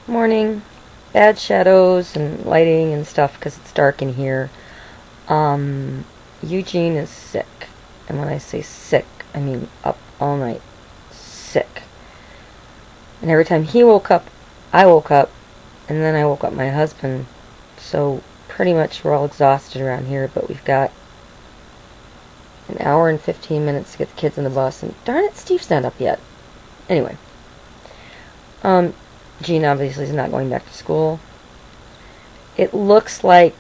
Morning. Bad shadows and lighting and stuff because it's dark in here. Eugene is sick. And when I say sick, I mean up all night. Sick. And every time he woke up, I woke up. And then I woke up my husband. So pretty much we're all exhausted around here, but we've got an hour and 15 minutes to get the kids in the bus. And darn it, Steve's not up yet. Anyway. Gene obviously is not going back to school. It looks like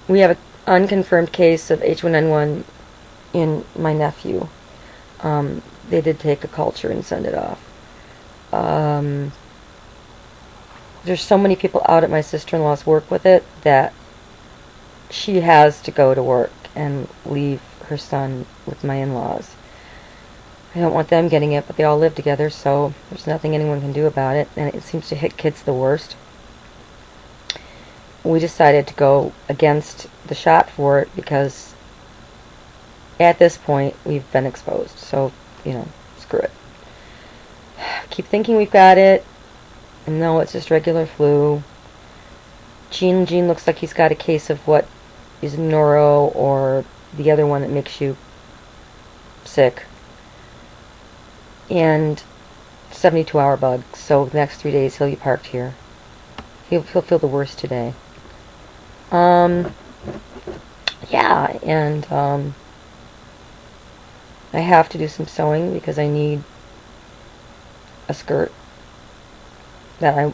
we have an unconfirmed case of H1N1 in my nephew. They did take a culture and send it off. There's so many people out at my sister-in-law's work with it that she has to go to work and leave her son with my in-laws. I don't want them getting it, but they all live together, so there's nothing anyone can do about it, and it seems to hit kids the worst. We decided to go against the shot for it because at this point we've been exposed, so, screw it. Keep thinking we've got it, and no, it's just regular flu. Gene looks like he's got a case of what is neuro or the other one that makes you sick. And 72-hour bug, so the next 3 days he'll be parked here. He'll feel the worst today. Yeah, and I have to do some sewing because I need a skirt that I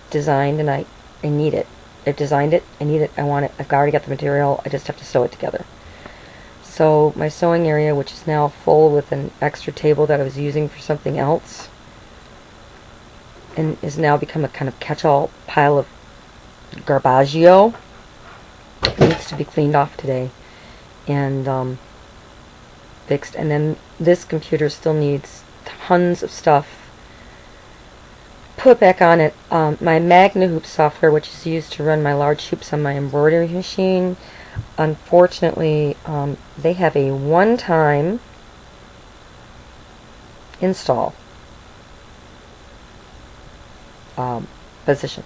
designed, and I need it. I've designed it, I need it, I want it, I've already got the material, I just have to sew it together. So my sewing area, which is now full with an extra table that I was using for something else, and is now become a kind of catch-all pile of garbaggio, needs to be cleaned off today and fixed. And then this computer still needs tons of stuff put back on it. My Magna Hoop software, which is used to run my large hoops on my embroidery machine, unfortunately, they have a one-time install position.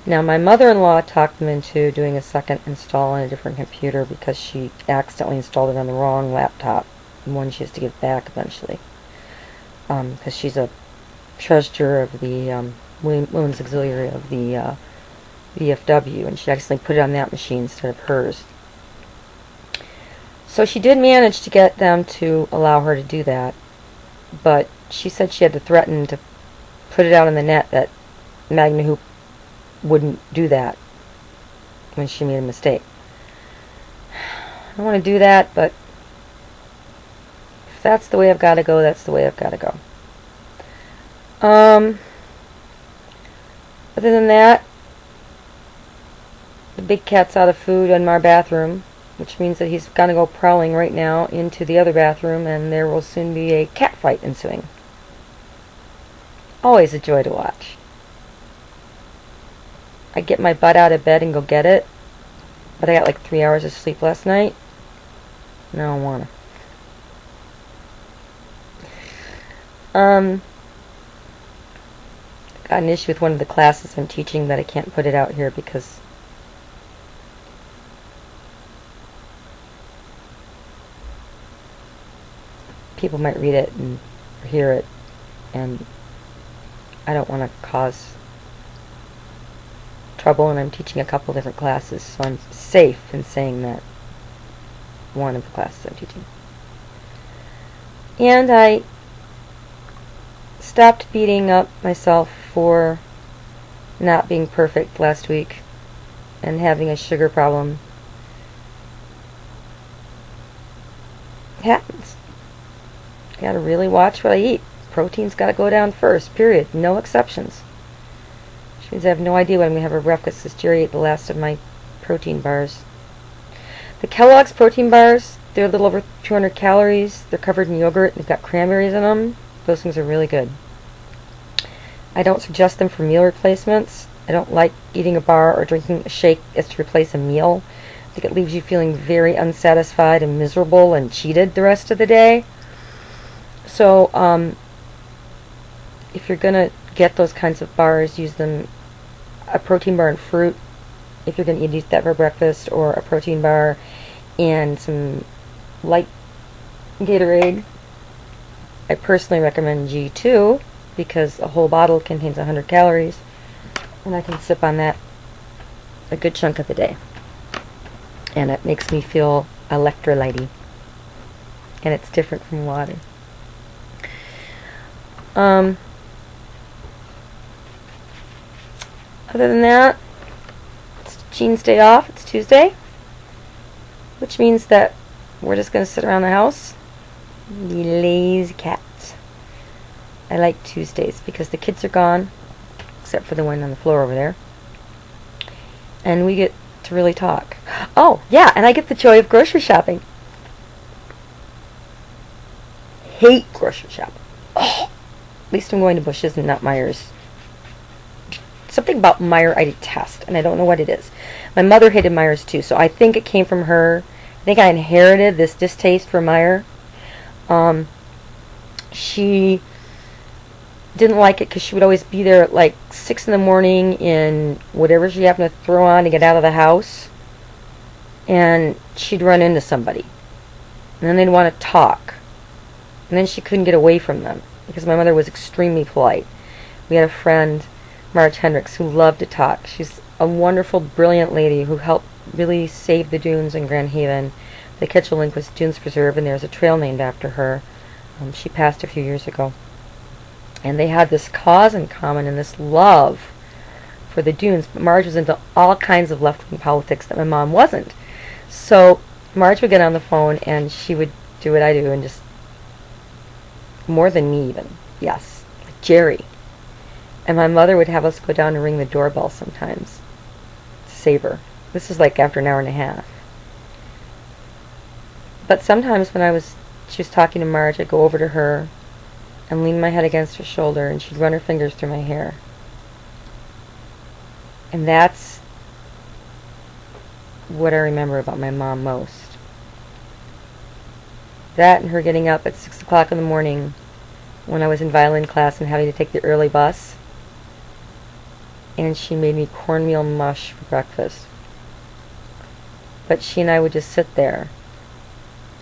Now, my mother-in-law talked them into doing a second install on a different computer because she accidentally installed it on the wrong laptop, the one she has to give back eventually, because she's a treasurer of the Women's Auxiliary of the VFW, and she accidentally put it on that machine instead of hers. So she did manage to get them to allow her to do that, but she said she had to threaten to put it out on the net that Magna Hoop wouldn't do that when she made a mistake. I don't want to do that, but if that's the way I've got to go, that's the way I've got to go. Other than that, the big cat's out of food in our bathroom, which means that he's going to go prowling right now into the other bathroom, and there will soon be a cat fight ensuing. Always a joy to watch. I get my butt out of bed and go get it, but I got like 3 hours of sleep last night, and I don't want to. Got an issue with one of the classes I'm teaching that I can't put it out here because people might read it and hear it, and I don't want to cause trouble, and I'm teaching a couple different classes, so I'm safe in saying that one of the classes I'm teaching. And I stopped beating up myself for not being perfect last week and having a sugar problem. It happens. Gotta really watch what I eat. Protein's gotta go down first, period. No exceptions. Which means I have no idea what I'm gonna have for breakfast because Jerry ate the last of my protein bars. The Kellogg's protein bars, they're a little over 200 calories. They're covered in yogurt and they've got cranberries in them. Those things are really good. I don't suggest them for meal replacements. I don't like eating a bar or drinking a shake as to replace a meal. I think it leaves you feeling very unsatisfied and miserable and cheated the rest of the day. So, if you're going to get those kinds of bars, use them, a protein bar and fruit, if you're going to eat that for breakfast, or a protein bar and some light Gatorade. I personally recommend G2 because a whole bottle contains 100 calories, and I can sip on that a good chunk of the day. And it makes me feel electrolyte-y. And it's different from water. Other than that, it's Jean's day off. It's Tuesday, which means that we're just going to sit around the house. Be lazy cats. I like Tuesdays because the kids are gone, except for the one on the floor over there. And we get to really talk. Oh, yeah, and I get the joy of grocery shopping. Hate grocery shopping. Oh, at least I'm going to Bush's and not Myers. Something about Meijer I detest, and I don't know what it is. My mother hated Myers too, so I think it came from her. I think I inherited this distaste for Meijer. She didn't like it because she would always be there at like 6 in the morning in whatever she happened to throw on to get out of the house, and she'd run into somebody, and then they'd want to talk, and then she couldn't get away from them because my mother was extremely polite. We had a friend, Marge Hendricks, who loved to talk. She's a wonderful, brilliant lady who helped really save the dunes in Grand Haven. The Ketchel Lindquist Dunes Preserve, and there's a trail named after her. She passed a few years ago. And they had this cause in common and this love for the dunes. But Marge was into all kinds of left-wing politics that my mom wasn't. So Marge would get on the phone and she would do what I do and just, more than me even, yes, like Jerry. And my mother would have us go down and ring the doorbell sometimes to save her. This was like after an hour and a half. But sometimes when she was talking to Marge, I'd go over to her and lean my head against her shoulder, and she'd run her fingers through my hair. And that's what I remember about my mom most. That and her getting up at 6 o'clock in the morning when I was in violin class and having to take the early bus. And she made me cornmeal mush for breakfast. But she and I would just sit there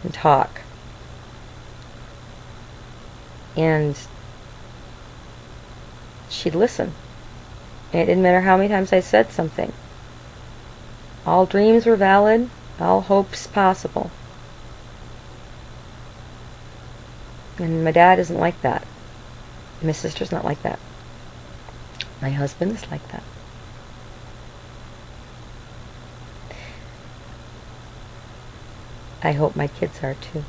and talk. And she'd listen. And it didn't matter how many times I said something. All dreams were valid, all hopes possible. And my dad isn't like that. My sister's not like that. My husband is like that. I hope my kids are too.